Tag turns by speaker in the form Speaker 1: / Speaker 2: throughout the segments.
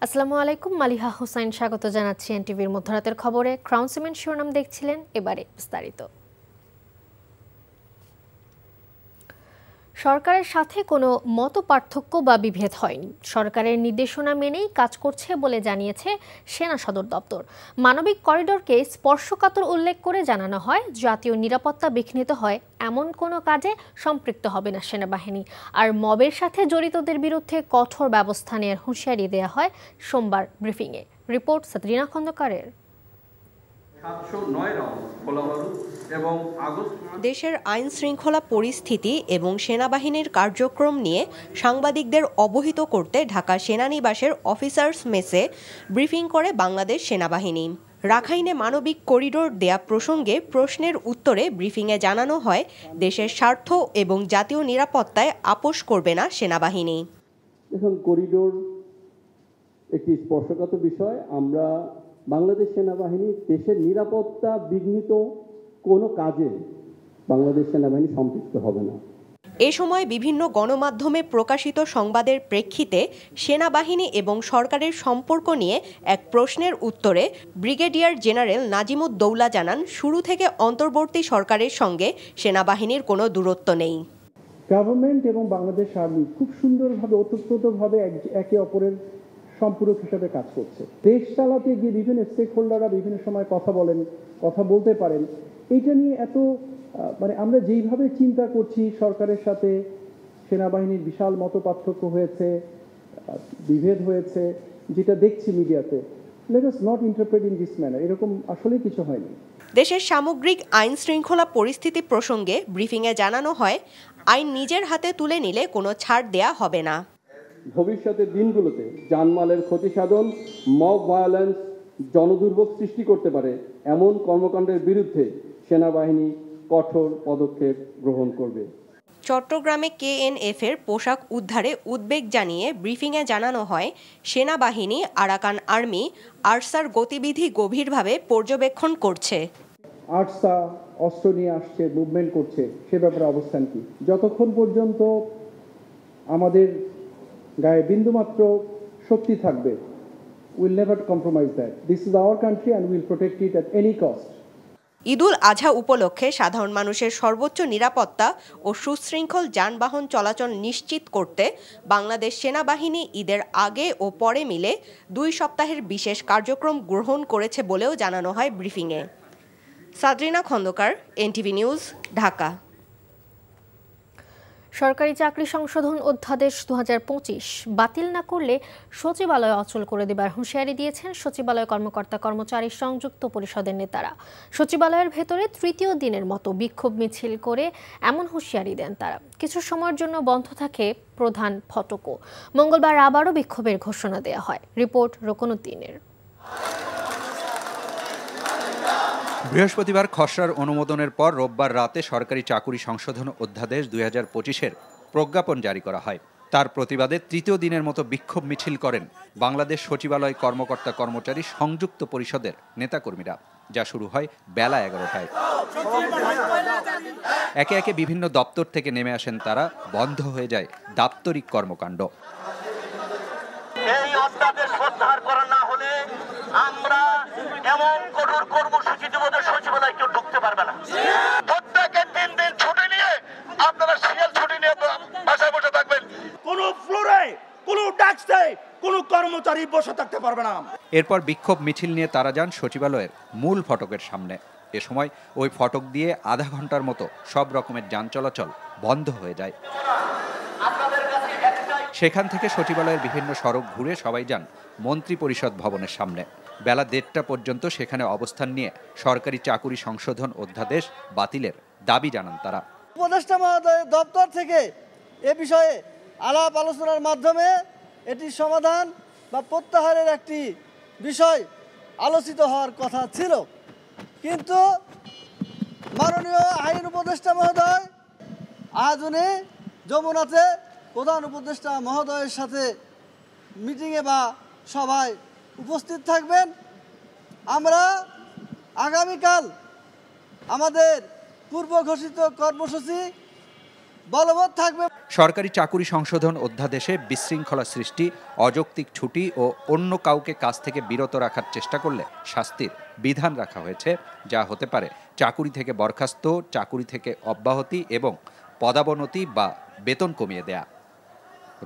Speaker 1: আসসালামু আলাইকুম, মালিহা হোসাইন স্বাগত জানাচ্ছি এনটিভির মধ্যরাতের খবরে। ক্রাউন সিমেন্ট শিরোনাম দেখছিলেন, এবারে বিস্তারিত। সরকারের সাথে কোনো মতপার্থক্য বা বিভেদ হয়নি, সরকারের নির্দেশনা মেনেই কাজ করছে বলে জানিয়েছে সেনা সদর দপ্তর। মানবিক করিডোরকে স্পর্শকাতর উল্লেখ করে জানানো হয়, জাতীয় নিরাপত্তা বিঘ্নিত হয় এমন কোনো কাজে সম্পৃক্ত হবে না সেনাবাহিনী। আর মবের সাথে জড়িতদের বিরুদ্ধে কঠোর ব্যবস্থা নেওয়ার হুঁশিয়ারি দেওয়া হয় সোমবার ব্রিফিংয়ে। রিপোর্ট সাদরিনা খন্দকারের।
Speaker 2: দেশের আইন শৃঙ্খলা পরিস্থিতি এবং সেনাবাহিনীর কার্যক্রম নিয়ে সাংবাদিকদের অবহিত করতে ঢাকা সেনানিবাসের অফিসার্স মেসে ব্রিফিং করে বাংলাদেশ সেনাবাহিনী। রাখাইনে মানবিক করিডোর দেয়া প্রসঙ্গে প্রশ্নের উত্তরে ব্রিফিংয়ে জানানো হয়, দেশের স্বার্থ এবং জাতীয় নিরাপত্তায় আপোষ করবে না সেনাবাহিনী।
Speaker 3: এখন করিডোর একটি স্পর্শকাতর বিষয়। আমরা বাংলাদেশ সেনাবাহিনী দেশের নিরাপত্তা বিঘ্নিত কোনো কাজে বাংলাদেশ সেনাবাহিনী সম্পৃক্ত হবে না।
Speaker 2: এ সময় বিভিন্ন গণমাধ্যমে প্রকাশিত সংবাদের প্রেক্ষিতে সেনাবাহিনী এবং সরকারের সম্পর্ক নিয়ে এক প্রশ্নের উত্তরে ব্রিগেডিয়ার জেনারেল নাজিমুদ্দৌলা জানান, শুরু থেকে অন্তর্বর্তী সরকারের সঙ্গে সেনাবাহিনীর কোনো দূরত্ব নেই।
Speaker 3: গভর্নমেন্ট এবং বাংলাদেশ আর্মি খুব সুন্দরভাবে ওতপ্রোতভাবে একে অপরের সম্পূরক হিসেবে কাজ করছে। দেশ চালাতে গিয়ে বিভিন্ন স্টেক হোল্ডাররা বিভিন্ন সময় কথা বলতে পারেন। এইটা নিয়ে এত আমরা যেইভাবে চিন্তা করছি, সরকারের সাথে সেনাবাহিনীর বিশাল মতপার্থক্য হয়েছে, বিভেদ হয়েছে, যেটা দেখছি মিডিয়াতে, let us not interpret in this manner. এরকম আসলে কিছু হয়নি।
Speaker 2: দেশের সামগ্রিক আইন শৃঙ্খলা পরিস্থিতি প্রসঙ্গে ব্রিফিংয়ে জানানো হয়, আইন নিজের হাতে তুলে নিলে কোনো ছাড় দেয়া হবে না।
Speaker 3: ভবিষ্যতের দিনগুলোতে জানমালের ক্ষতি সাধন, মব ভায়োলেন্স, জনদুর্ভোগ সৃষ্টি করতে পারে এমন কর্মকাণ্ডের বিরুদ্ধে সেনাবাহিনী কঠোর পদক্ষেপ গ্রহণ করবে।
Speaker 2: চট্টগ্রামে কেএনএফ-এর পোশাক উদ্ধারে উদ্বেগ জানিয়ে ব্রিফিংয়ে জানানো হয়, সেনাবাহিনী আরাকান আর্মি আরসার গতিবিধি গভীরভাবে পর্যবেক্ষণ করছে।
Speaker 3: আরসা অস্ত্র নিয়ে আসছে, মুভমেন্ট করছে, সে ব্যাপারে অবস্থান কি? যতক্ষণ পর্যন্ত আমাদের গায়ে বিন্দুমাত্র শক্তি থাকবে, will never compromise that. This is our country and will protect it at any cost.
Speaker 2: Eid ul Adha উপলক্ষে সাধারণ মানুষের সর্বোচ্চ নিরাপত্তা ও সুশৃঙ্খল যানবাহন চলাচল নিশ্চিত করতে বাংলাদেশ সেনাবাহিনী ঈদের আগে ও পরে মিলে 2 সপ্তাহের বিশেষ কার্যক্রম গ্রহণ করেছে বলেও জানানো হয় ব্রিফিংয়ে। সাদরিনা খন্দকার, এনটিভি নিউজ, ঢাকা।
Speaker 1: সরকারি চাকরি সংশোধন অধ্যাদেশ 2025 বাতিল না করলে সচিবালয় অচল করে দেবার হুঁশিয়ারি দিয়েছেন সচিবালয় কর্মকর্তা কর্মচারী সংযুক্ত পরিষদের নেতারা। সচিবালয়ের ভেতরে তৃতীয় দিনের মতো বিক্ষোভ মিছিল করে এমন হুঁশিয়ারি দেন তারা। কিছু সময়ের জন্য বন্ধ থাকে প্রধান ফটকও। মঙ্গলবার আবারও বিক্ষোভের ঘোষণা দেওয়া হয়। রিপোর্ট রোকনুদ্দিনের।
Speaker 4: বৃহস্পতিবার খসড়ার অনুমোদনের পর রোববার রাতে সরকারি চাকুরি সংশোধন অধ্যাদেশ 2025-এর প্রজ্ঞাপন জারি করা হয়। তার প্রতিবাদে তৃতীয় দিনের মতো বিক্ষোভ মিছিল করেন বাংলাদেশ সচিবালয় কর্মকর্তা কর্মচারী সংযুক্ত পরিষদের নেতাকর্মীরা, যা শুরু হয় বেলা 11টায়। একে একে বিভিন্ন দপ্তর থেকে নেমে আসেন তারা, বন্ধ হয়ে যায় দাপ্তরিক কর্মকাণ্ড।
Speaker 5: এই অধ্যাদেশ প্রত্যাহার করা না হলে আমরা এমন কঠোর কর্মসূচি দেব যে সচিবালয় কেউ ঢুকতে পারবে না। প্রত্যেকের 3 দিন ছুটি নিয়ে আপনারা সিএল ছুটি নিয়ে বাসায় বসে থাকবেন। কোন ফ্লোরে, কোন ডেস্কে কোন কর্মচারী বসে থাকতে পারবে না।
Speaker 4: এরপর বিক্ষোভ মিছিল নিয়ে তারা যান সচিবালয়ের মূল ফটকের সামনে। এ সময় ওই ফটক দিয়ে আধা ঘন্টার মতো সব রকমের যান চলাচল বন্ধ হয়ে যায়। সেখান থেকে সচিবালয়ের বিভিন্ন সড়ক ঘুরে সবাই যান মন্ত্রী পরিষদ ভবনের সামনে। বেলা 1:30 পর্যন্ত সেখানে অবস্থান নিয়ে সরকারি চাকুরি সংশোধন অধ্যাদেশ বাতিলের দাবি জানান তারা।
Speaker 6: উপদেষ্টা মহোদয় দপ্তর থেকে এ বিষয়ে আলাপ আলোচনার মাধ্যমে এটি সমাধান বা প্রত্যাহারের একটি বিষয় আলোচিত হওয়ার কথা ছিল, কিন্তু মাননীয় আইন উপদেষ্টা মহোদয় আজ উনি যমুনাতে প্রধান উপদেষ্টা মহোদয়ের সাথে মিটিংয়ে বা সভায় উপস্থিত থাকবেন। আমরা আগামীকাল আমাদের পূর্ব ঘোষিত কর্মসূচি বলবৎ থাকবে।
Speaker 4: সরকারি চাকুরি সংশোধন অধ্যাদেশে বিশৃঙ্খলা সৃষ্টি, অযৌক্তিক ছুটি ও অন্য কাউকে কাজ থেকে বিরত রাখার চেষ্টা করলে শাস্তির বিধান রাখা হয়েছে, যা হতে পারে চাকুরি থেকে বরখাস্ত, চাকুরি থেকে অব্যাহতি এবং পদাবনতি বা বেতন কমিয়ে দেয়া।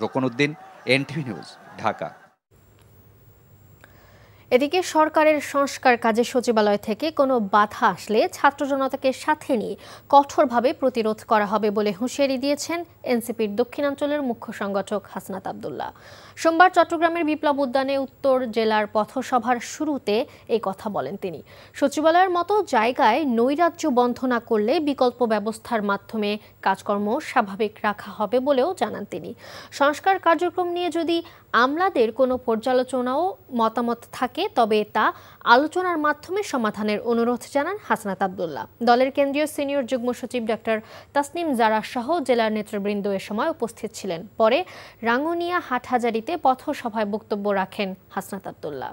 Speaker 4: Rokonuddin, NTV news, Dhaka.
Speaker 1: এদিকে সরকারের সংস্কার কাজে সচিবালয় থেকে কোনো বাধা আসলে ছাত্র জনতাকে সাথে নিয়ে কঠোরভাবে প্রতিরোধ করা হবে বলে হুঁশিয়ারি দিয়েছেন এনসিপির দক্ষিণাঞ্চলের মুখ্য সংগঠক হাসনাত আব্দুল্লাহ। সোমবার চট্টগ্রামের বিপ্লব উদ্যানে উত্তর জেলার পথসভার শুরুতে এই কথা বলেন তিনি। সচিবালয়ের মতো জায়গায় নৈরাজ্য বন্ধ না করলে বিকল্প ব্যবস্থার মাধ্যমে কাজকর্ম স্বাভাবিক রাখা হবে বলেও জানান তিনি। সংস্কার কার্যক্রম নিয়ে যদি আমলাদের কোনো পর্যালোচনাও মতামত থাকে তবে তা আলোচনার মাধ্যমে সমাধানের অনুরোধ জানান হাসনাত আব্দুল্লাহ। দলের কেন্দ্রীয় সিনিয়র যুগ্ম সচিব ডক্টর তাসনিম জারা সহ জেলার নেতৃবৃন্দ এ সময় উপস্থিত ছিলেন। পরে রাঙ্গুনিয়া হাটহাজারীতে পথসভায় বক্তব্য রাখেন হাসনাত আব্দুল্লাহ।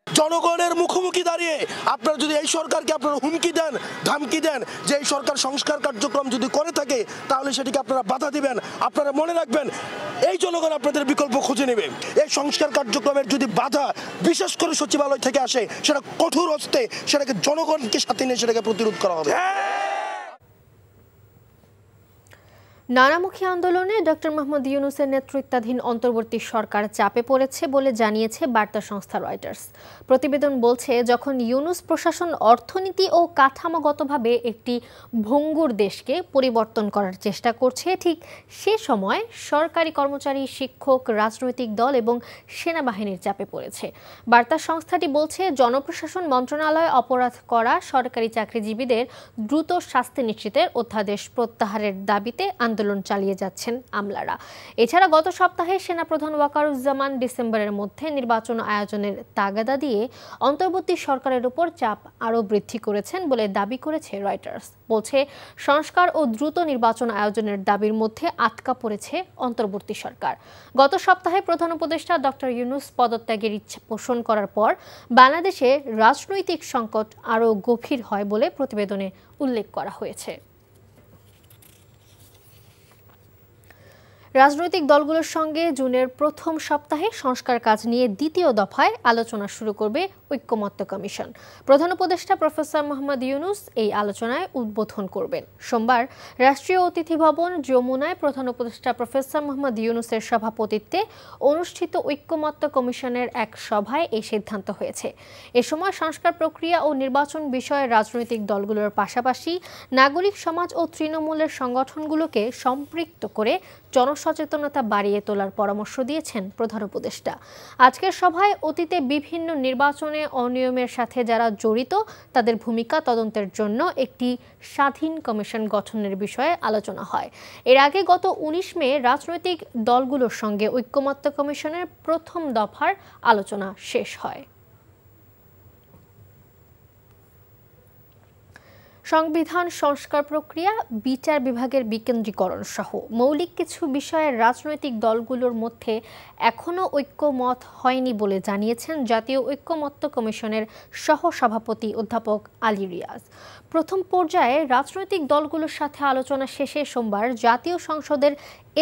Speaker 7: জনগণের মুখোমুখি দাঁড়িয়ে আপনারা যদি এই সরকারকে আপনারা হুমকি দেন, ধামকি দেন যে এই সরকার সংস্কার কার্যক্রম যদি করে থাকে তাহলে সেটিকে আপনারা বাধা দিবেন। আপনারা মনে রাখবেন এই জনগণ আপনাদের বিকল্প খুঁজে নেবে। এই সংস্কার কার্যক্রমের যদি বাধা বিশেষ করে সচিবালয় থেকে আসে সেটা কঠোর হস্তে সেটাকে জনগণকে সাথে নিয়ে সেটাকে প্রতিরোধ করা হবে।
Speaker 1: নানামুখী আন্দোলনে ডক্টর মোহাম্মদ ইউনূসের নেতৃত্বাধীন অন্তর্বর্তী সরকার চাপে পড়েছে বলে জানিয়েছে বার্তা সংস্থা রয়টার্স। প্রতিবেদন বলছে, যখন ইউনূস প্রশাসন অর্থনীতি ও কাঠামোগতভাবে একটি ভঙ্গুর দেশকে পরিবর্তন করার চেষ্টা করছে, ঠিক সে সময় সরকারি কর্মচারী, শিক্ষক, রাজনৈতিক দল এবং সেনাবাহিনীর চাপে পড়েছে। বার্তা সংস্থাটি বলছে, জনপ্রশাসন মন্ত্রণালয় অপরাধ করা সরকারি চাকরিজীবীদের দ্রুত শাস্তি নিশ্চিতের অধ্যাদেশ প্রত্যাহারের দাবিতে আন্দোলন চালিয়ে যাচ্ছেন আমলারা। এছাড়া গত সপ্তাহে সেনাপ্রধান ওয়াকারুজ্জামান ডিসেম্বরের মধ্যে নির্বাচন আয়োজনের তাগাদা দিয়ে অন্তর্বর্তী সরকারের উপর চাপ আরও বৃদ্ধি করেছেন বলে দাবি করেছে রয়টার্স। বলছে, সংস্কার ও দ্রুত নির্বাচন আয়োজনের দাবির মধ্যে আটকা পড়েছে অন্তর্বর্তী সরকার। গত সপ্তাহে প্রধান উপদেষ্টা ডক্টর ইউনূস পদত্যাগের ইচ্ছা পোষণ করার পর বাংলাদেশে রাজনৈতিক সংকট আরও গভীর হয় বলে প্রতিবেদনে উল্লেখ করা হয়েছে। রাজনৈতিক দলগুলোর সঙ্গে জুনের প্রথম সপ্তাহে সংস্কার কাজ নিয়ে দ্বিতীয় দফায় আলোচনা শুরু করবে ঐক্যমত্য কমিশন। প্রধান উপদেষ্টা প্রফেসর মোহাম্মদ ইউনূস এই আলোচনায় উদ্বোধন করবেন। সোমবার রাষ্ট্রীয় অতিথি ভবন যমুনায় প্রধান উপদেষ্টা প্রফেসর মোহাম্মদ ইউনূসের সভাপতিত্বে অনুষ্ঠিত ঐক্যমত্য কমিশনের এক সভায় এই সিদ্ধান্ত হয়েছে। এ সময় সংস্কার প্রক্রিয়া ও নির্বাচন বিষয়ে রাজনৈতিক দলগুলোর পাশাপাশি নাগরিক সমাজ ও তৃণমূলের সংগঠনগুলোকে সম্পৃক্ত করে জনসচেতনতা বাড়িয়ে তোলার পরামর্শ দিয়েছেন প্রধান উপদেষ্টা। আজকের সভায় অতীতে বিভিন্ন নির্বাচনে অনিয়মের সাথে যারা জড়িত তাদের ভূমিকা তদন্তের জন্য একটি স্বাধীন কমিশন গঠনের বিষয়ে আলোচনা হয়। এর আগে গত 19 মে রাজনৈতিক দলগুলোর সঙ্গে ঐক্যমত্য কমিশনের প্রথম দফার আলোচনা শেষ হয়। সংবিধান সংস্কার প্রক্রিয়া, বিচার বিভাগের বিকেন্দ্রীকরণ সহ মৌলিক কিছু বিষয়ে রাজনৈতিক দলগুলোর মধ্যে এখনও ঐক্যমত হয়নি বলে জানিয়েছেন জাতীয় ঐক্যমত্য কমিশনের সহসভাপতি অধ্যাপক আলী রিয়াজ। প্রথম পর্যায়ে রাজনৈতিক দলগুলোর সাথে আলোচনা শেষে সোমবার জাতীয় সংসদের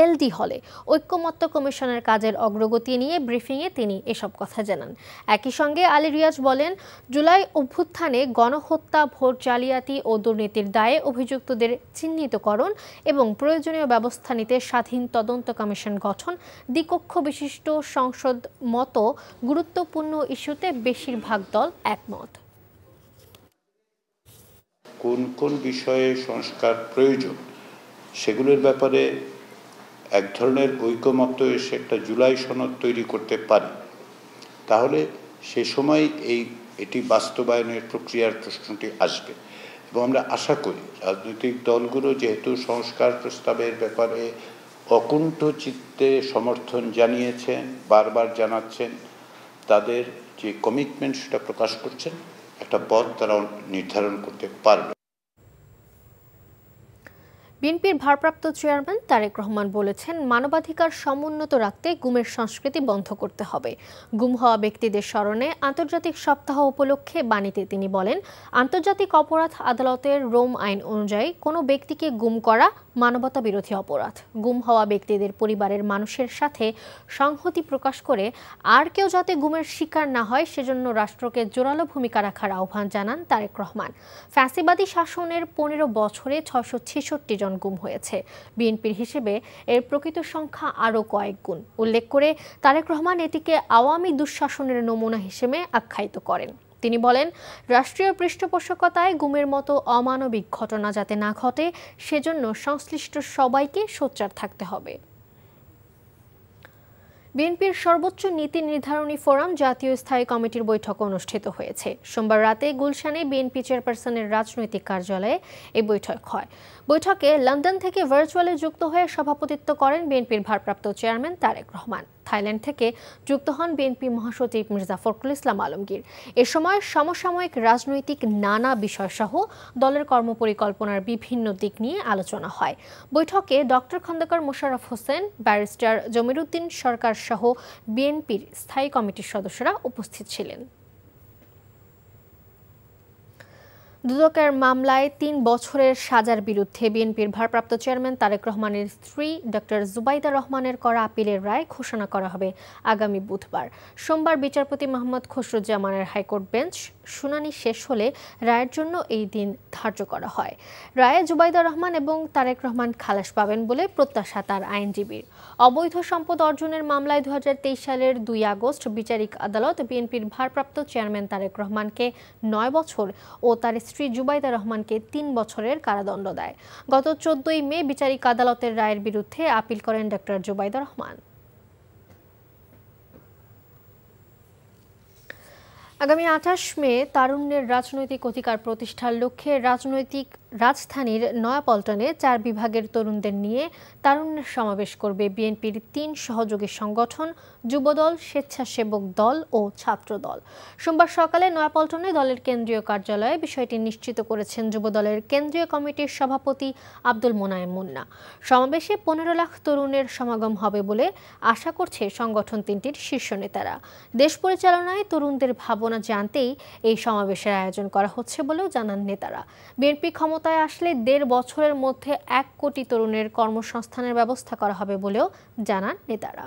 Speaker 1: এলডি হলে ঐক্যমত্য কমিশনের কাজের অগ্রগতি নিয়ে ব্রিফিংয়ে তিনি এসব কথা জানান। একই সঙ্গে আলী রিয়াজ বলেন, জুলাই অভ্যুত্থানে গণহত্যা, ভোট জালিয়াতি ও দুর্নীতির দায়ে অভিযুক্তদের চিহ্নিতকরণ এবং প্রয়োজনীয় ব্যবস্থা নিতে স্বাধীন তদন্ত কমিশন গঠন, দ্বিকক্ষ বিশিষ্ট সংসদ মতো গুরুত্বপূর্ণ ইস্যুতে বেশিরভাগ দল একমত।
Speaker 8: কোন কোন বিষয়ে সংস্কার প্রয়োজন সেগুলোর ব্যাপারে এক ধরনের ঐকমত্য এসে একটা জুলাই সনদ তৈরি করতে পারে, তাহলে সে সময় এটি বাস্তবায়নের প্রক্রিয়ার প্রশ্নটি আসবে। এবং আমরা আশা করি রাজনৈতিক দলগুলো যেহেতু সংস্কার প্রস্তাবের ব্যাপারে অকুণ্ঠ চিত্তে সমর্থন জানিয়েছেন, বারবার জানাচ্ছেন, তাদের যে কমিটমেন্ট সেটা প্রকাশ করছেন, একটা পথ তারা নির্ধারণ করতে পারবে।
Speaker 1: বিএনপির ভারপ্রাপ্ত চেয়ারম্যান তারেক রহমান বলেছেন, মানবাধিকার সমুন্নত রাখতে গুমের সংস্কৃতি বন্ধ করতে হবে। গুম হওয়া ব্যক্তিদের স্মরণে আন্তর্জাতিক সপ্তাহ উপলক্ষে বাণীতে তিনি বলেন, আন্তর্জাতিক অপরাধ আদালতের রোম আইন অনুযায়ী কোনো ব্যক্তিকে গুম করা মানবতা বিরোধী অপরাধ। গুম হওয়া ব্যক্তিদের পরিবারের মানুষের সাথে সংহতি প্রকাশ করে আর কেউ যাতে গুমের শিকার না হয় সেজন্য রাষ্ট্রকে জোরালো ভূমিকা রাখার আহ্বান জানান তারেক রহমান। ফ্যাসিবাদী শাসনের 15 বছরে 666 জন গুম হয়েছে। বিএনপির হিসেবে এর প্রকৃত সংখ্যা আরও কয়েক গুণ উল্লেখ করে তারেক রহমান এটিকে আওয়ামী দুঃশাসনের নমুনা হিসেবে আখ্যায়িত করেন। তিনি বলেন, রাষ্ট্রীয় পৃষ্ঠপোষকতায় গুমের মতো অমানবিক ঘটনা যাতে না ঘটে সেজন্য সংশ্লিষ্ট সবাইকে সোচ্চার থাকতে হবে। বিএনপির সর্বোচ্চ নীতি নির্ধারণী ফোরাম জাতীয় স্থায়ী কমিটির বৈঠক অনুষ্ঠিত হয়েছে। সোমবার রাতে গুলশানে বিএনপি চেয়ারপারসনের রাজনৈতিক কার্যালয়ে এই বৈঠক হয়। বৈঠকে লন্ডন থেকে ভার্চুয়ালি যুক্ত হয়ে সভাপতিত্ব করেন বিএনপির ভারপ্রাপ্ত চেয়ারম্যান তারেক রহমান। থাইল্যান্ড থেকে যুক্ত হন বিএনপি মহাসচিব মির্জা ফখরুল ইসলাম আলমগীর। এ সময় সমসাময়িক রাজনৈতিক নানা বিষয়সহ দলের কর্মপরিকল্পনার বিভিন্ন দিক নিয়ে আলোচনা হয়। বৈঠকে ডক্টর খন্দকার মোশাররফ হোসেন, ব্যারিস্টার জমিরুদ্দিন সরকার সহ বিএনপির স্থায়ী কমিটির সদস্যরা উপস্থিত ছিলেন। দুদকের মামলায় 3 বছরের সাজার বিরুদ্ধে বিএনপির ভারপ্রাপ্ত চেয়ারম্যান তারেক রহমানের স্ত্রী ডক্টর জুবাইদা রহমানের করা আপিলের রায় ঘোষণা করা হবে আগামী বুধবার। সোমবার বিচারপতি মোহাম্মদ খসরুজ্জামানের হাইকোর্ট বেঞ্চ শুনানি শেষ হলে রায়ের জন্য এই দিন ধার্য করা হয়। রায়ে জুবাইদা রহমান এবং তারেক রহমান খালাস পাবেন বলে প্রত্যাশা তার আইনজীবীর। অবৈধ সম্পদ অর্জনের মামলায় 2023 সালের 2 আগস্ট বিচারিক আদালত বিএনপির ভারপ্রাপ্ত চেয়ারম্যান তারেক রহমানকে 9 বছর ও তার স্ত্রী জুবাইদা রহমানকে 3 বছরের কারাদণ্ড দেয়। গত 14 মে বিচারিক আদালতের রায়ের বিরুদ্ধে আপিল করেন ডক্টর জুবাইদা রহমান। আগামী 28 মে তারুণ্যের রাজনৈতিক অধিকার প্রতিষ্ঠার লক্ষ্যে রাজধানীর নয়াপল্টনে 4 বিভাগের তরুণদের নিয়ে তারুণ্যের সমাবেশ করবে বিএনপির 3 সহযোগী সংগঠন যুবদল, স্বেচ্ছাসেবক দল ও ছাত্র দল। সোমবার সকালে নয়াপল্টনে দলের কেন্দ্রীয় কার্যালয়ে বিষয়টি নিশ্চিত করেছেন যুবদলের কেন্দ্রীয় কমিটির সভাপতি আব্দুল মোনায়েম মুন্না। সমাবেশে 15 লাখ তরুণের সমাগম হবে বলে আশা করছে সংগঠন 3টির শীর্ষ নেতারা। দেশ পরিচালনায় তরুণদের ভাবনা জানতেই এই সমাবেশের আয়োজন করা হচ্ছে বলেও জানান নেতারা। বিএনপি ক্ষমতায় আসলে 1.5 বছরের মধ্যে 1 কোটি তরুণের কর্মসংস্থানের ব্যবস্থা করা হবে বলেও জানান নেতারা।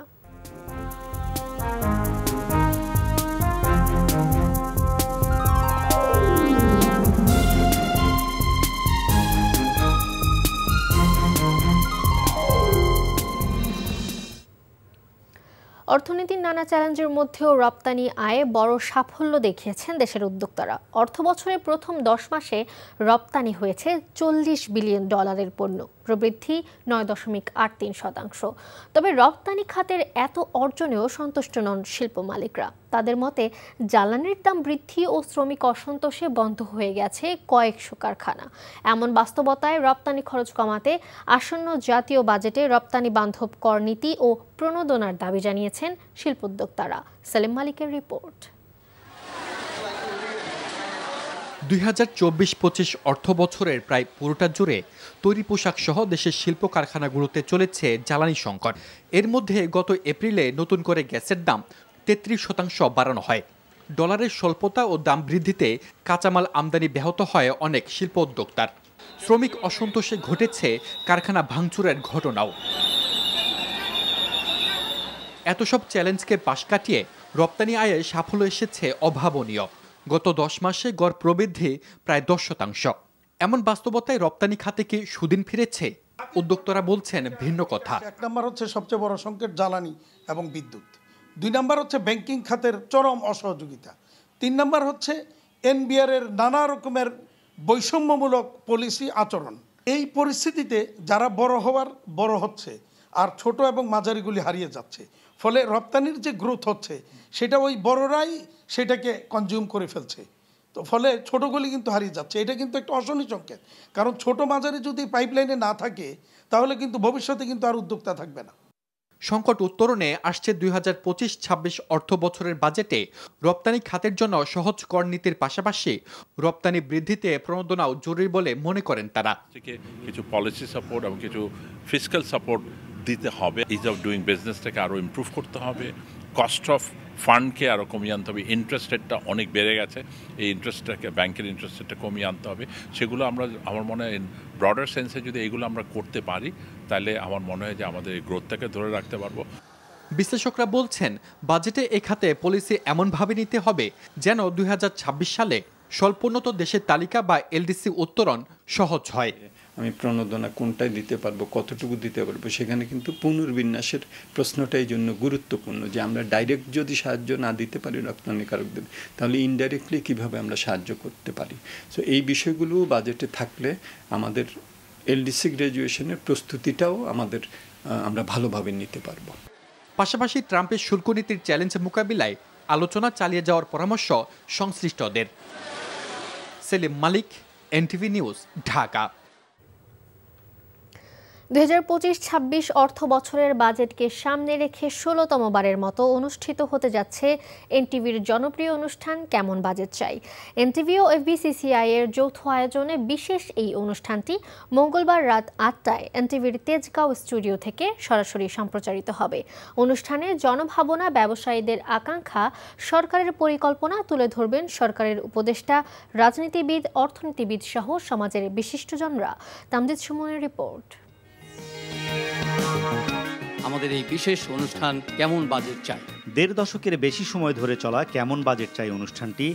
Speaker 1: অর্থনীতির নানা চ্যালেঞ্জের মধ্যেও রপ্তানি আয়ে বড় সাফল্য দেখিয়েছেন দেশের উদ্যোক্তারা। অর্থবছরের প্রথম 10 মাসে রপ্তানি হয়েছে $40 বিলিয়ন পণ্য, প্রবৃদ্ধি 9.83%। তবে রপ্তানি খাতের এত অর্জনেও সন্তুষ্ট নন শিল্প মালিকরা। তাদের মতে জ্বালানির দাম বৃদ্ধি ও শ্রমিক অসন্তোষে বন্ধ হয়ে গেছে কয়েকশো কারখানা। এমন বাস্তবতায় রপ্তানি খরচ কমাতে আসন্ন জাতীয় বাজেটে রপ্তানি বান্ধব কর নীতি ও প্রণোদনার দাবি জানিয়েছেন শিল্পোদ্যোক্তারা। সেলিম মালিকের রিপোর্ট।
Speaker 9: 2024-25 অর্থ বছরের প্রায় পুরোটা জুড়ে তৈরি পোশাক সহ দেশের শিল্প কারখানাগুলোতে চলেছে জ্বালানি সংকট। এর মধ্যে গত এপ্রিলে নতুন করে গ্যাসের দাম 33% বাড়ানো হয়। ডলারের স্বল্পতা ও দাম বৃদ্ধিতে কাঁচামাল আমদানি ব্যাহত হয় অনেক শিল্প উদ্যোক্তার। শ্রমিক অসন্তোষে ঘটেছে কারখানা ভাঙচুরের ঘটনাও। এত সব চ্যালেঞ্জকে পাশ কাটিয়ে রপ্তানি আয়ে সাফল্য এসেছে অভাবনীয়। গত 10 মাসে গড় প্রবৃদ্ধি প্রায় 10%। এমন বাস্তবতায় রপ্তানি খাতে কি সুদিন ফিরেছে? উদ্যোক্তারা বলছেন ভিন্ন কথা।
Speaker 10: 1 নম্বর হচ্ছে সবচেয়ে বড় সংকট জ্বালানি এবং বিদ্যুৎ। 2 নম্বর হচ্ছে ব্যাংকিং খাতের চরম অসহযোগিতা। 3 নম্বর হচ্ছে এনবিআর এর নানা রকমের বৈষম্যমূলক পলিসি আচরণ। এই পরিস্থিতিতে যারা বড় হচ্ছে আর ছোট এবং মাঝারিগুলি হারিয়ে যাচ্ছে। ফলে রপ্তানির যে গ্রোথ হচ্ছে সেটা ওই বড়রাই সেটাকে কনজিউম করে ফেলছে। তো ফলে ছোটগুলি কিন্তু হারিয়ে যাচ্ছে। এটা কিন্তু একটা অশনি সংকেত। কারণ ছোট মাঝারি যদি পাইপলাইনে না থাকে তাহলে কিন্তু ভবিষ্যতে কিন্তু আর উদ্যোক্তা থাকবে না।
Speaker 9: সংকট উত্তরণে আসছে 2025-26 অর্থ বছরের বাজেটে রপ্তানি খাতের জন্য সহজ কর নীতির পাশাপাশি রপ্তানি বৃদ্ধিতে প্রণোদনাও জরুরি বলে মনে করেন তারা।
Speaker 11: কিছু পলিসি সাপোর্ট এবং কিছু ফিসক্যাল সাপোর্ট দিতে হবে, ইজ অফ ডুইং বিজনেসটাকে আরও ইমপ্রুভ করতে হবে, কস্ট অফ ফান্ডকে আরও কমিয়ে আনতে হবে। ইন্টারেস্ট রেটটা অনেক বেড়ে গেছে, এই ইন্টারেস্টটাকে ব্যাংকের ইন্টারেস্ট রেটটা কমিয়ে আনতে হবে। সেগুলো আমার মনে হয় ব্রডার সেন্সে যদি এইগুলো আমরা করতে পারি তাহলে আমার মনে হয় যে আমাদের এই গ্রোথটাকে ধরে রাখতে পারবো।
Speaker 9: বিশ্লেষকরা বলছেন বাজেটে এ খাতে পলিসি এমনভাবে নিতে হবে যেন 2026 সালে স্বল্পোন্নত দেশের তালিকা বা এলডিসি উত্তরণ সহজ হয়।
Speaker 12: আমি প্রণোদনা কোনটায় দিতে পারবো, কতটুকু দিতে পারবো, সেখানে কিন্তু পুনর্বিন্যাসের প্রশ্নটাই জন্য গুরুত্বপূর্ণ। যে আমরা ডাইরেক্ট যদি সাহায্য না দিতে পারি রপ্তানিকারকদের, তাহলে ইনডাইরেক্টলি কিভাবে আমরা সাহায্য করতে পারি। সো এই বিষয়গুলো বাজেটে থাকলে আমাদের এলডিসি গ্র্যাজুয়েশনের প্রস্তুতিটাও আমরা ভালোভাবে নিতে পারবো।
Speaker 9: পাশাপাশি ট্রাম্পের শুল্ক নীতির চ্যালেঞ্জ মোকাবিলায় আলোচনা চালিয়ে যাওয়ার পরামর্শ সংশ্লিষ্টদের। সেলিম মালিক, এনটিভি নিউজ, ঢাকা।
Speaker 1: 2025-26 অর্থ বছরের বাজেটকে সামনে রেখে 16তম বারের মতো অনুষ্ঠিত হতে যাচ্ছে এনটিভির জনপ্রিয় অনুষ্ঠান কেমন বাজেট চাই। এনটিভি ও এফবিসিসিআই এর যৌথ আয়োজনে বিশেষ এই অনুষ্ঠানটি মঙ্গলবার রাত 8টায় এনটিভির তেজগাঁও স্টুডিও থেকে সরাসরি সম্প্রচারিত হবে। অনুষ্ঠানে জনভাবনা, ব্যবসায়ীদের আকাঙ্ক্ষা, সরকারের পরিকল্পনা তুলে ধরবেন সরকারের উপদেষ্টা, রাজনীতিবিদ, অর্থনীতিবিদ সহ সমাজের বিশিষ্টজনরা। তামজিদ সুমনের রিপোর্ট।
Speaker 13: আমাদের এই বিশেষ অনুষ্ঠান কেমন বাজেট চাই।
Speaker 14: 1.5 দশকের বেশি সময় ধরে চলা কেমন বাজেট চাই অনুষ্ঠানটি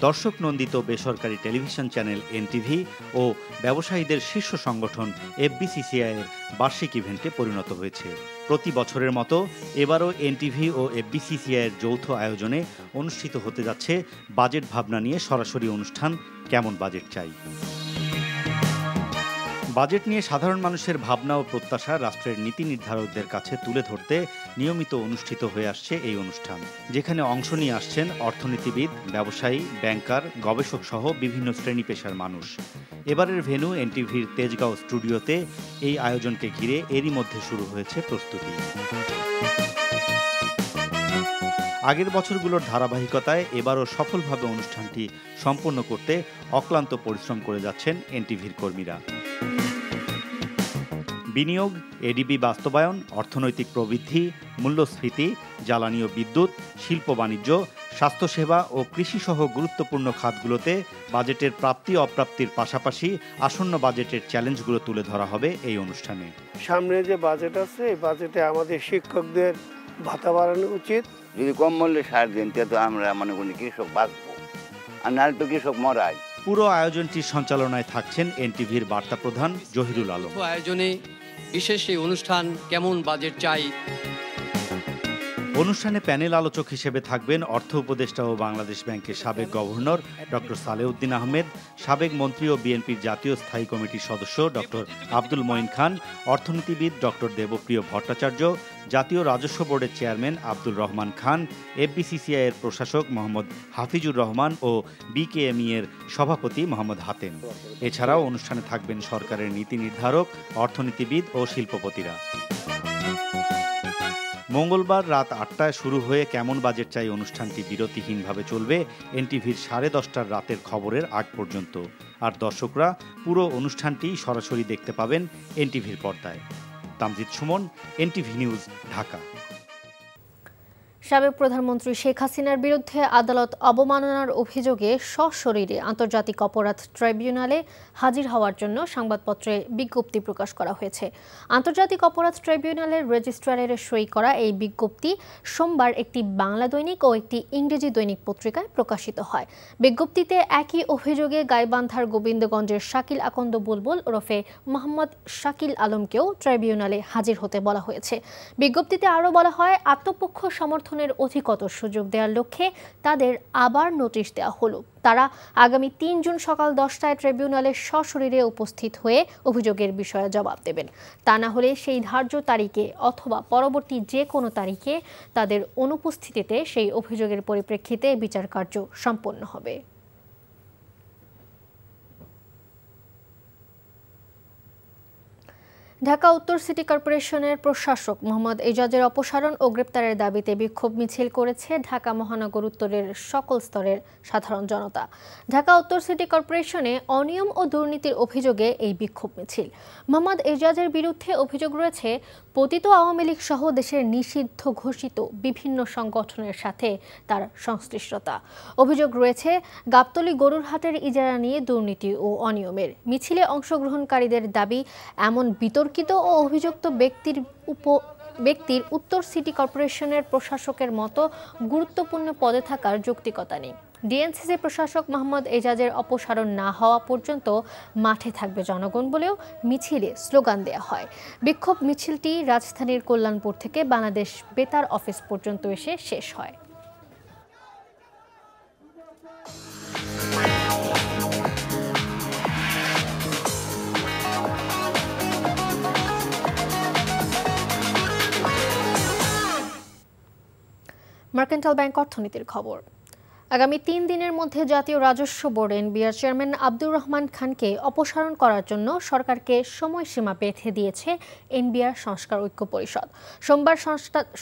Speaker 14: দর্শক নন্দিত বেসরকারি টেলিভিশন চ্যানেল এনটিভি ও ব্যবসায়ীদের শীর্ষ সংগঠন এফবিসিসিআই এর বার্ষিক ইভেন্টে পরিণত হয়েছে। প্রতি বছরের মতো এবারও এনটিভি ও এফবিসিসিআই এর যৌথ আয়োজনে অনুষ্ঠিত হতে যাচ্ছে বাজেট ভাবনা নিয়ে সরাসরি অনুষ্ঠান কেমন বাজেট চাই। বাজেট নিয়ে সাধারণ মানুষের ভাবনা ও প্রত্যাশা রাষ্ট্রের নীতি নির্ধারকদের কাছে তুলে ধরতে নিয়মিত অনুষ্ঠিত হয়ে আসছে এই অনুষ্ঠান, যেখানে অংশ নিয়ে আসছেন অর্থনীতিবিদ, ব্যবসায়ী, ব্যাংকার, গবেষক সহ বিভিন্ন শ্রেণী পেশার মানুষ। এবারের ভেন্যু এনটিভির তেজগাঁও স্টুডিওতে এই আয়োজনকে ঘিরে এরই মধ্যে শুরু হয়েছে প্রস্তুতি। আগের বছরগুলোর ধারাবাহিকতায় এবারও সফলভাবে অনুষ্ঠানটি সম্পন্ন করতে অক্লান্ত পরিশ্রম করে যাচ্ছেন এনটিভির কর্মীরা। বিনিয়োগ, এডিবি বাস্তবায়ন, অর্থনৈতিক প্রবৃদ্ধি, মূল্যস্ফীতি, জ্বালানি ও বিদ্যুৎ, শিল্প বাণিজ্য, স্বাস্থ্যসেবা ও কৃষিসহ গুরুত্বপূর্ণ খাতগুলোতে বাজেটের প্রাপ্তি অপ্রাপ্তির পাশাপাশি আসন্ন বাজেটের চ্যালেঞ্জগুলো তুলে ধরা হবে এই অনুষ্ঠানে।
Speaker 15: সামনে যে বাজেট আছে, এই বাজেটে আমাদের শিক্ষকদের ভাতা বাড়ানো উচিত।
Speaker 16: যদি কম মূল্যে সার দেন তো আমরা মনে করি কৃষক বাঁচবো, আর নাহলে তো কৃষক মরায়।
Speaker 14: পুরো আয়োজনটির সঞ্চালনায় থাকছেন এনটিভির বার্তা প্রধান জহিরুল আলম।
Speaker 13: আয়োজনে বিশেষ এই অনুষ্ঠান কেমন বাজেট চাই।
Speaker 14: অনুষ্ঠানে প্যানেল আলোচক হিসেবে থাকবেন অর্থ উপদেষ্টা ও বাংলাদেশ ব্যাংকের সাবেক গভর্নর ডক্টর সালেউদ্দিন আহমেদ, সাবেক মন্ত্রী ও বিএনপির জাতীয় স্থায়ী কমিটির সদস্য ডক্টর আব্দুল মঈন খান, অর্থনীতিবিদ ডক্টর দেবপ্রিয় ভট্টাচার্য, জাতীয় রাজস্ব বোর্ডের চেয়ারম্যান আব্দুল রহমান খান, এফবিসিসিআই এর প্রশাসক মোহাম্মদ হাফিজুর রহমান ও বিকেএমই এর সভাপতি মোহাম্মদ হাতেম। এছাড়াও অনুষ্ঠানে থাকবেন সরকারের নীতি নির্ধারক, অর্থনীতিবিদ ও শিল্পপতিরা। মঙ্গলবার রাত 8টায় শুরু হয়ে কেমন বাজেট চাই অনুষ্ঠানটি বিরতিহীনভাবে চলবে এনটিভির 10:30 রাতের খবরের আগ পর্যন্ত। আর দর্শকরা পুরো অনুষ্ঠানটি সরাসরি দেখতে পাবেন এনটিভির পর্দায়। Tamjid Suman, NTV news, Dhaka.
Speaker 1: সাবেক প্রধানমন্ত্রী শেখ হাসিনার বিরুদ্ধে আদালত অবমাননার অভিযোগে সশরীরে আন্তর্জাতিক অপরাধ ট্রাইব্যুনালে হাজির হওয়ার জন্য সংবাদপত্রে বিজ্ঞপ্তি প্রকাশ করা হয়েছে। আন্তর্জাতিক অপরাধ ট্রাইব্যুনালের রেজিস্ট্রারের সই করা এই বিজ্ঞপ্তি সোমবার একটি বাংলা দৈনিক ও একটি ইংরেজি দৈনিক পত্রিকায় প্রকাশিত হয়। বিজ্ঞপ্তিতে একই অভিযোগে গাইবান্ধার গোবিন্দগঞ্জের শাকিল আকন্দ বুলবুল ওরফে মোহাম্মদ শাকিল আলমকেও ট্রাইব্যুনালে হাজির হতে বলা হয়েছে। বিজ্ঞপ্তিতে আরও বলা হয়, আত্মপক্ষ সমর্থনের অধিকতর সুযোগ দেওয়ার লক্ষ্যে তাদের আবার নোটিশ দেওয়া হলো। তারা আগামী 3 জুন সকাল 10টায় ট্রাইব্যুনালে সশরীরে উপস্থিত হয়ে অভিযোগের বিষয়ে জবাব দেবেন। তা না হলে সেই ধার্য তারিখে অথবা পরবর্তী যে কোনো তারিখে তাদের অনুপস্থিতিতে সেই অভিযোগের পরিপ্রেক্ষিতে বিচার কার্য সম্পন্ন হবে। ঢাকা উত্তর সিটি কর্পোরেশনের প্রশাসক মোহাম্মদ এজাজের অপসারণ ও গ্রেপ্তারের দাবিতে বিক্ষোভ মিছিল করেছে ঢাকা মহানগর উত্তরের সকল স্তরের সাধারণ জনতা। ঢাকা উত্তর সিটি কর্পোরেশনে অনিয়ম ও দুর্নীতির অভিযোগে এই বিক্ষোভ মিছিল। মোহাম্মদ এজাজের বিরুদ্ধে অভিযোগ রয়েছে পতিত আওয়ামী লীগ সহ দেশের নিষিদ্ধ ঘোষিত বিভিন্ন সংগঠনের সাথে তার সংশ্লিষ্টতা। অভিযোগ রয়েছে গাবতলী গরুর হাটের ইজারা নিয়ে দুর্নীতি ও অনিয়মের। মিছিলে অংশগ্রহণকারীদের দাবি, এমন বিতর্কিত ও অভিযুক্ত ব্যক্তির উত্তর সিটি কর্পোরেশনের প্রশাসকের মতো গুরুত্বপূর্ণ পদে থাকার যৌক্তিকতা নেই। ডিএনসিসি প্রশাসক মোহাম্মদ এজাজের অপসারণ না হওয়া পর্যন্ত মাঠে থাকবে জনগণ বলেও মিছিলে স্লোগান দেয়া হয়। বিক্ষোভ মিছিলটি রাজধানীর কল্যাণপুর থেকে বাংলাদেশ বেতার অফিস পর্যন্ত এসে শেষ হয়। মার্কেন্টাইল ব্যাংক অর্থনীতির খবর। আগামী 3 দিনের মধ্যে জাতীয় রাজস্ব board NBR chairman Abdur Rahman খানকে অপসারণ করার জন্য সরকারকে সময়সীমা বেঁধে দিয়েছে এনবিআর সংস্কার ঐক্য পরিষদ। সোমবার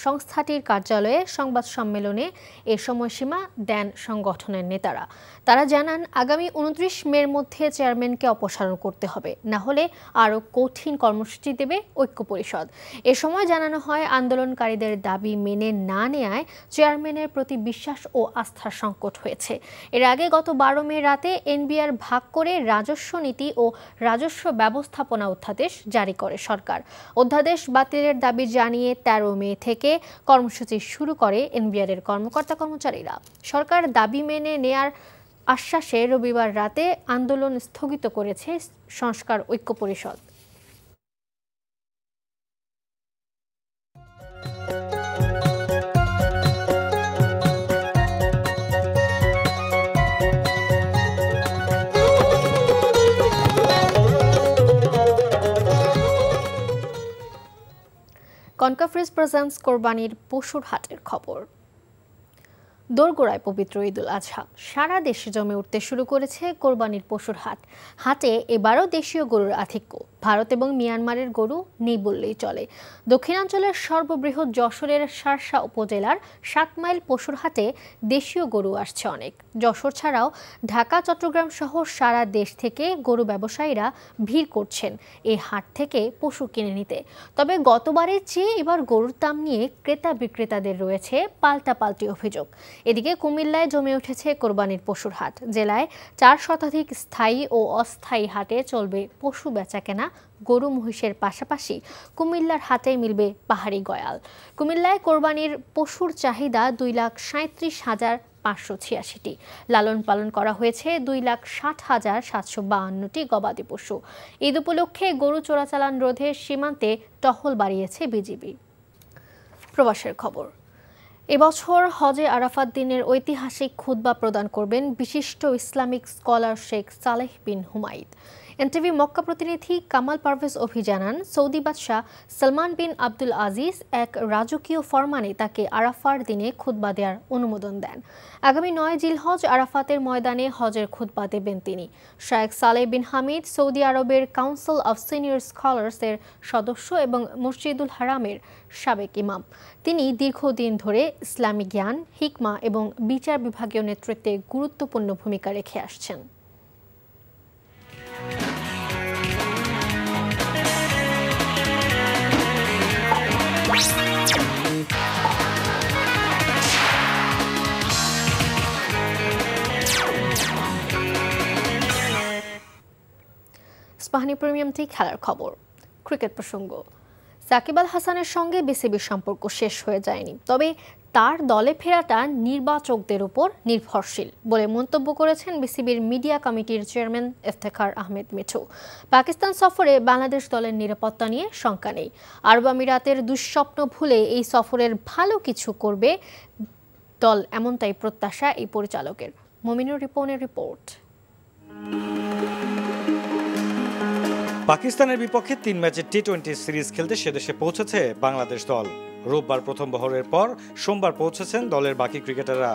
Speaker 1: সংস্থাটির কার্যালয়ে সংবাদ সম্মেলনে এ সময়সীমা দেন সংগঠনের নেতারা। তারা জানান, আগামী 29 মের মধ্যে চেয়ারম্যানকে অপসারণ করতে হবে, না হলে আরও কঠিন কর্মসূচি দেবে ঐক্য পরিষদ। এ সময় জানানো হয়, আন্দোলনকারীদের দাবি মেনে না নেয়ায় চেয়ারম্যানের প্রতি বিশ্বাস ও আস্থার সংকট হয়েছে। এর আগে গত 12 মে রাতে এনবিআর ভাগ করে রাজস্ব নীতি ও রাজস্ব ব্যবস্থাপনা অধ্যাদেশ জারি করে সরকার। অধ্যাদেশ বাতিলের দাবি জানিয়ে 13 মে থেকে কর্মসূচি শুরু করে এনবিআরের কর্মকর্তা-কর্মচারীরা। সরকার দাবি মেনে নেয়ার আশ্বাসে রবিবার রাতে আন্দোলন স্থগিত করেছে সংস্কার ঐক্য পরিষদ। কনকাফ্রিজ প্রেজেন্টস কোরবানির পশুর হাটের খবর। দোরগোড়ায় পবিত্র ঈদুল আজহা, সারা দেশে জমে উঠতে শুরু করেছে কোরবানির পশুর হাট। হাটে এবারও দেশীয় গরুর আধিক্য। ভারত এবং মিয়ানমারের গরু নেই বললেই চলে। দক্ষিণাঞ্চলের সর্ববৃহৎ যশোরের শার্শা উপজেলার 7 মাইল পশুর হাটে দেশীয় গরু আসছে অনেক। যশোর ছাড়াও ঢাকা, চট্টগ্রাম সহ সারা দেশ থেকে গরু ব্যবসায়ীরা ভিড় করছেন এই হাট থেকে পশু কিনে নিতে। তবে গতবারের চেয়ে এবার গরুর দাম নিয়ে ক্রেতা বিক্রেতাদের রয়েছে পাল্টাপাল্টি অভিযোগ। এদিকে কুমিল্লায় জমে উঠেছে কোরবানির পশুর হাট। জেলায় 4 শতাধিক স্থায়ী ও অস্থায়ী হাটে চলবে পশু বেচাকেনা। গরু মহিষের পাশাপাশি কুমিল্লার হাটে মিলবে পাহাড়ি গয়াল। কুমিল্লায় কোরবানির পশুর চাহিদা 2,37,586টি। লালন পালন করা হয়েছে 2,60,752টি গবাদি পশু। ঈদ উপলক্ষে গরু চোরাচালান রোধে সীমান্তে টহল বাড়িয়েছে বিজিবি। প্রবাসের খবর। এবছর হজে আরাফাত দিনের ঐতিহাসিক খুতবা প্রদান করবেন বিশিষ্ট ইসলামিক স্কলার শেখ সালেহ বিন হুমাইদ। এনটিভি মক্কা প্রতিনিধি কামাল পারভেজ অভি জানান, সৌদি বাদশাহ সালমান বিন আব্দুল আজিজ এক রাজকীয় ফরমানে তাকে আরাফার দিনে খুতবা দেওয়ার অনুমোদন দেন। আগামী 9 জিলহজ আরাফাতের ময়দানে হজের খুতবা দেবেন তিনি। শেখ সালেহ বিন হামিদ সৌদি আরবের কাউন্সিল অফ সিনিয়র স্কলার্সের সদস্য এবং মসজিদুল হারামের সাবেক ইমাম। তিনি দীর্ঘদিন ধরে ইসলামী জ্ঞান, হিকমা এবং বিচার বিভাগীয় নেতৃত্বে গুরুত্বপূর্ণ ভূমিকা রেখে আসছেন। স্পাহানি প্রিমিয়াম টি খেলার খবর। ক্রিকেট প্রসঙ্গ। সাকিব আল হাসানের সঙ্গে বিসিবির সম্পর্ক শেষ হয়ে যায়নি, তবে তার দলে ফেরাটা নির্বাচকদের উপর নির্ভরশীল বলে মন্তব্য করেছেন বিসিবির মিডিয়া কমিটির চেয়ারম্যান ইফতেখার আহমেদ মিঠু। পাকিস্তান সফরে বাংলাদেশ দলের নিরাপত্তা নিয়ে শঙ্কা নেই। আরব আমিরাতের দুঃস্বপ্ন ভুলে এই সফরের ভালো কিছু করবে দল, এমনটাই প্রত্যাশা এই পরিচালকের। মমিনুর রিপনের রিপোর্ট।
Speaker 17: পাকিস্তানের বিপক্ষে 3 ম্যাচের টি-20 সিরিজ খেলতে সেদেশে পৌঁছেছে বাংলাদেশ দল। রোববার প্রথম বহরের পর সোমবার পৌঁছেছেন দলের বাকি ক্রিকেটাররা।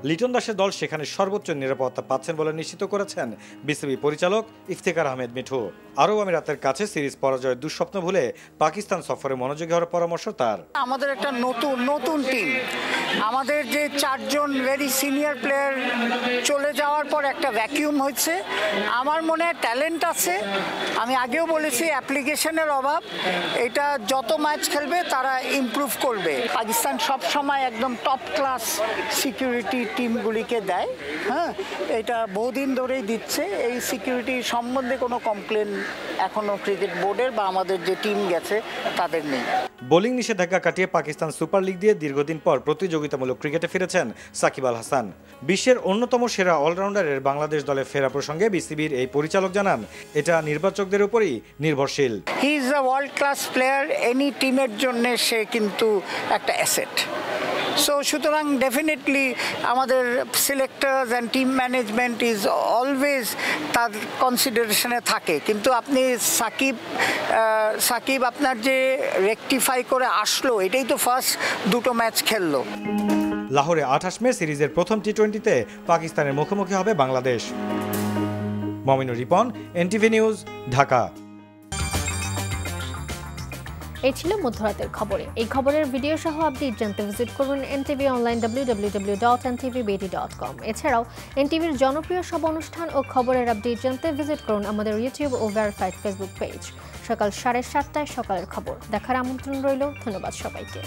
Speaker 17: লিটন দাসের দল সেখানে সর্বোচ্চ নিরাপত্তা পাচ্ছেন বলে নিশ্চিত করেছেন বিসিবি পরিচালক ইফতেখার আহমেদ মিঠু। আরব আমিরাতের কাছে সিরিজ পরাজয়ের দুঃস্বপ্ন ভুলে পাকিস্তান সফরে মনোযোগী হওয়ার পরামর্শ তার।
Speaker 18: আমাদের একটা নতুন টিম, আমাদের যে 4 জন ভেরি সিনিয়র প্লেয়ার চলে যাওয়ার পর একটা ভ্যাকিউম হয়েছে। আমার মনে হয় ট্যালেন্ট আছে, আমি আগেও বলেছি অ্যাপ্লিকেশনের অভাব, এটা যত ম্যাচ খেলবে তারা ইমপ্রুভ করবে। পাকিস্তান সব সময় একদম টপ ক্লাস সিকিউরিটি টিমগুলিকে দেয়, হ্যাঁ, এটা বহুদিন ধরেই দিচ্ছে। এই সিকিউরিটি সম্বন্ধে কোনো কমপ্লেন এখনো ক্রিকেট বোর্ডের বা আমাদের যে টিম গেছে তাদের নেই।
Speaker 17: বোলিং নিষেধাজ্ঞা কাটিয়ে পাকিস্তান সুপার লিগ দিয়ে দীর্ঘদিন পর প্রতিযোগিতামূলক ক্রিকেটে ফিরেছেন সাকিব আল হাসান। বিশ্বের অন্যতম সেরা অলরাউন্ডারের বাংলাদেশ দলে ফেরা প্রসঙ্গে বিসিবির এই পরিচালক জানান, এটা নির্বাচকদের উপরই নির্ভরশীল।
Speaker 18: He is a world class player, any টিমের জন্য সে কিন্তু একটা অ্যাসেট। সো সুতরাং ডেফিনেটলি আমাদের selectors and team management is always তার কনসিডারেশনে থাকে। কিন্তু আপনি সাকিব আপনার যে রেকটিফাই করে আসলো, এটাই তো ফার্স্ট 2টো ম্যাচ খেললো।
Speaker 17: লাহোরে 28 মে সিরিজের প্রথম টি20তে পাকিস্তানের মুখোমুখি হবে বাংলাদেশ। Mominur Ripon, NTV news, Dhaka.
Speaker 1: এই ছিল মধ্যরাতের খবরে। এই খবরের ভিডিও সহ আপডেট জানতে ভিজিট করুন NTV অনলাইন www.ntvbd.com। এছাড়াও এনটিভির জনপ্রিয় সব অনুষ্ঠান ও খবরের আপডেট জানতে ভিজিট করুন আমাদের ইউটিউব ও ভেরিফাইড ফেসবুক পেজ। সকাল 7:30টায় সকালের খবর দেখার আমন্ত্রণ রইল। ধন্যবাদ সবাইকে।